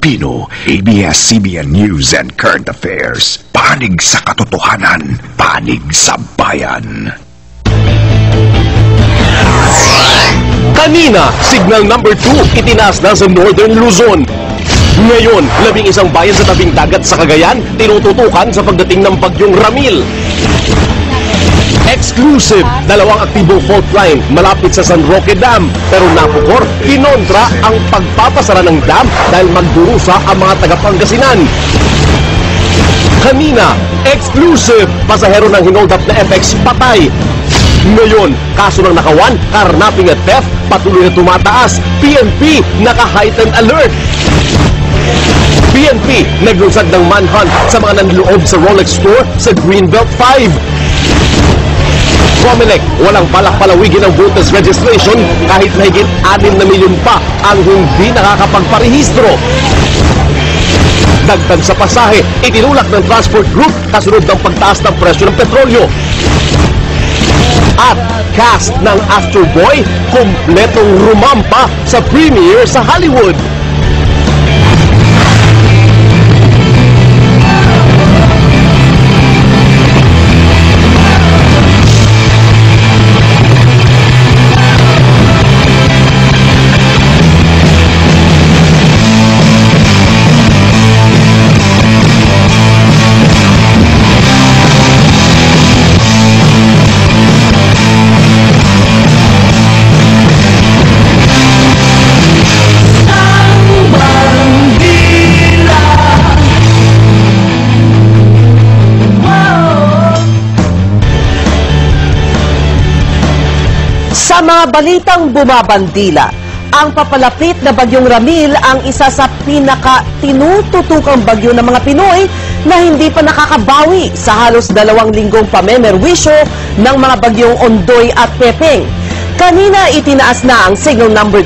Pilipino, ABS-CBN News and Current Affairs. Panig sa katotohanan, panig sa bayan. Kanina, signal number 2 itinaas na sa Northern Luzon. Ngayon, 11 bayan sa tabing dagat sa Cagayan tinututukan sa pagdating ng bagyong Ramil. Exclusive, 2 aktibong fault line malapit sa San Roque Dam. Pero napukor, kinontra ang pagpapasara ng dam dahil magdurusa ang mga taga-Pangasinan. Kanina, exclusive, pasahero ng hinold up na FX patay. Ngayon, kaso ng nakawan, carnapping at theft, patuloy na tumataas. PNP, naka-heightened alert. PNP, naglunsad ng manhunt sa mga nanloob sa Rolex store sa Greenbelt 5. Comelec, walang balak palawigin ang voters registration kahit mahigit 6 na milyon pa ang hindi nakakapagparehistro. Dagdag sa pasahe, itinulak ng transport group kasunod ng pagtaas ng presyo ng petrolyo. At cast ng Astro Boy, kumpletong rumampa sa premiere sa Hollywood. Sa mga balitang bumabandila, ang papalapit na bagyong Ramil ang isa sa pinaka-tinututukang bagyo ng mga Pinoy na hindi pa nakakabawi sa halos 2 linggong pamemerwisyo ng mga bagyong Ondoy at Pepeng. Kanina itinaas na ang signal number